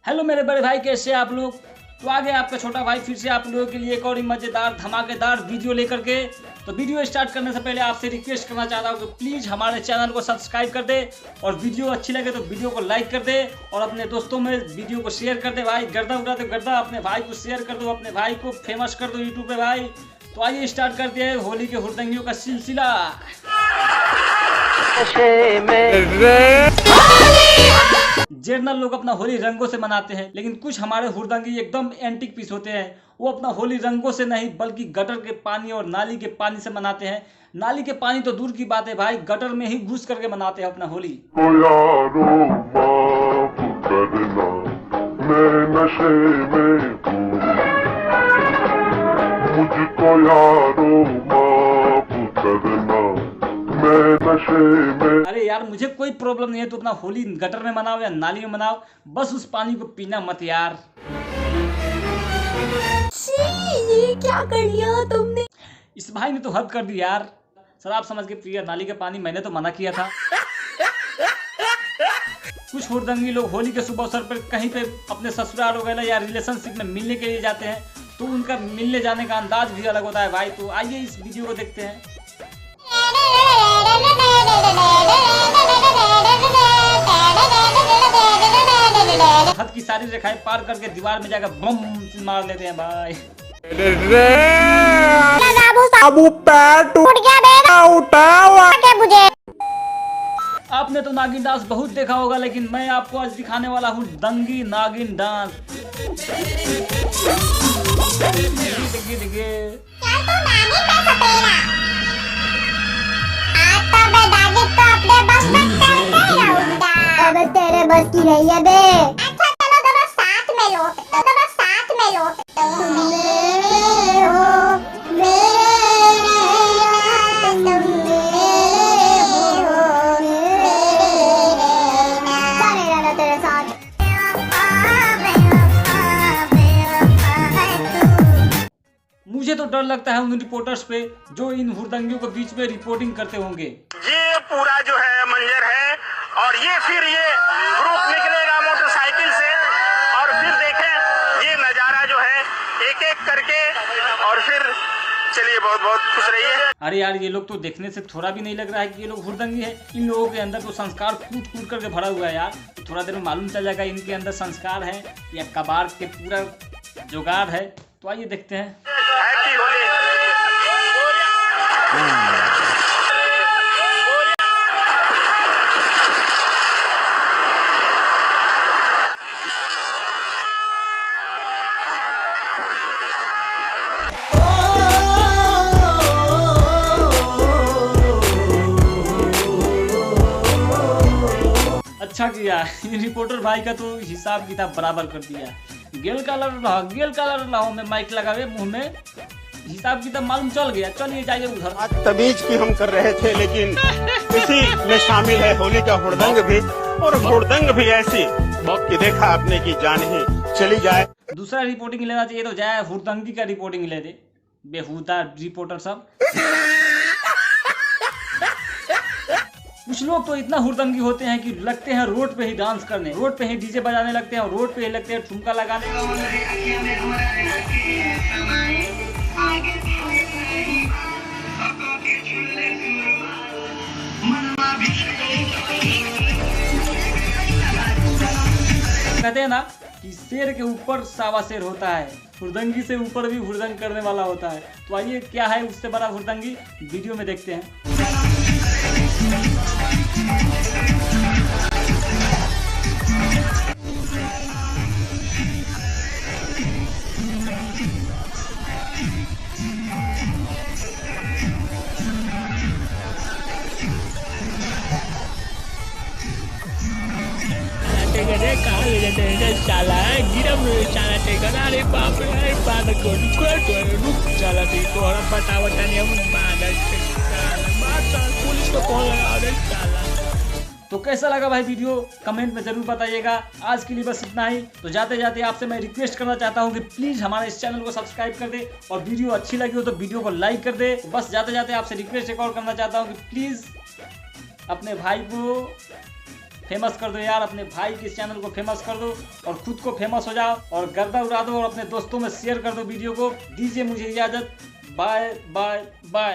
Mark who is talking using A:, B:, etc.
A: Hello मेरे बड़े भाई, कैसे हैं आप लोग। तो आगे आपका छोटा भाई फिर से आप लोगों के लिए एक और मज़ेदार धमाकेदार वीडियो लेकर के। तो वीडियो स्टार्ट करने से पहले आपसे रिक्वेस्ट करना चाहता हूँ कि प्लीज़ हमारे चैनल को सब्सक्राइब कर दे और वीडियो अच्छी लगे तो वीडियो को लाइक कर दे और अपने दोस्तों में वीडियो को शेयर कर दे। भाई गर्दा उड़ा दो गर्दा, अपने भाई को शेयर कर दो, अपने भाई को फेमस कर दो यूट्यूब पे भाई। तो आइए स्टार्ट करते हैं होली के हुड़दंगियों का सिलसिला। जनरल लोग अपना होली रंगों से मनाते हैं, लेकिन कुछ हमारे हुड़दंगी एकदम एंटीक पीस होते हैं। वो अपना होली रंगों से नहीं बल्कि गटर के पानी और नाली के पानी से मनाते हैं। नाली के पानी तो दूर की बात है भाई, गटर में ही घुस करके मनाते हैं अपना होली। मैं नशे में मुझको यारो माफ करना, मैं नशे में। अरे यार मुझे कोई प्रॉब्लम नहीं है, तो अपना होली गटर में मनाओ या नाली में मनाओ, बस उस पानी को पीना मत यार।
B: ये क्या कर लिया तुमने?
A: इस भाई ने तो हद कर दी यार, शराब समझ के पिया नाली का पानी। मैंने तो मना किया था। कुछ हुड़दंगी लोग होली के शुभ अवसर पर कहीं पे अपने ससुराल वगैरह या रिलेशनशिप में मिलने के लिए जाते हैं, तो उनका मिलने जाने का अंदाज भी अलग होता है भाई। तो आइए इस वीडियो को देखते हैं। हद की सारी रेखाएं पार करके दीवार में जाकर बम मार लेते हैं भाई। आपने तो नागिन डांस बहुत देखा होगा, लेकिन मैं आपको आज दिखाने वाला हूँ दंगी नागिन डांस। देखिए
B: अगर तेरे बस की नहीं है बे। अच्छा चलो दोनों साथ में लो, दोनों साथ में लो। तेरे साथ
A: मुझे तो डर लगता है उन रिपोर्टर्स पे जो इन हुड़दंगियों के बीच में रिपोर्टिंग करते होंगे।
C: ये पूरा जो है मंजर है और ये फिर ये ग्रुप निकलेगा मोटरसाइकिल से और फिर देखें ये नजारा जो है एक एक करके। और फिर चलिए बहुत बहुत खुश रहिए।
A: अरे यार ये लोग तो देखने से थोड़ा भी नहीं लग रहा है कि ये लोग हुड़दंगी है। इन लोगों के अंदर तो संस्कार कूट कूट करके भरा हुआ है यार। तो थोड़ा देर में मालूम चल जाएगा इनके अंदर संस्कार है या कबाड़ के पूरा जुगाड़ है। तो आइए देखते हैं।
C: हैप्पी होली।
A: अच्छा किया इन रिपोर्टर भाई का तो हिसाब किताब बराबर कर दिया। गेल कलर रहा में माइक लगावे मुंह में, हिसाब किताब मालूम चल गया। चलिए जाइए उधर।
C: आज तमीज की हम कर रहे थे, लेकिन इसी में शामिल है होली का हुड़दंग भी। और हुड़दंग भी ऐसी कि देखा आपने की जान ही चली जाए।
A: दूसरा रिपोर्टिंग लेना चाहिए तो जाए हुड़दंगी का रिपोर्टिंग ले दे, बेहुदा रिपोर्टर सब। कुछ लोग तो इतना हुड़दंगी होते हैं कि लगते हैं रोड पे ही डांस करने, रोड पे ही डीजे बजाने लगते हैं और रोड पे ही लगते हैं ठुमका लगाने। कहते हैं ना कि शेर के ऊपर सावा शेर होता है, हुड़दंगी से ऊपर भी हुड़दंग करने वाला होता है। तो आइए क्या है उससे बड़ा हुड़दंगी वीडियो में देखते हैं। तो कैसा लगा भाई वीडियो, कमेंट में जरूर बताइएगा। आज के लिए बस इतना ही। तो जाते जाते आपसे मैं रिक्वेस्ट करना चाहता हूँ कि प्लीज़ हमारे इस चैनल को सब्सक्राइब कर दे और वीडियो अच्छी लगी हो तो वीडियो को लाइक कर दे। बस जाते जाते आपसे रिक्वेस्ट एक और करना चाहता हूँ कि प्लीज़ अपने भाई को फेमस कर दो यार, अपने भाई के चैनल को फेमस कर दो और खुद को फेमस हो जाओ और गर्दा उड़ा दो और अपने दोस्तों में शेयर कर दो वीडियो को। दीजिए मुझे इजाज़त, बाय बाय बाय।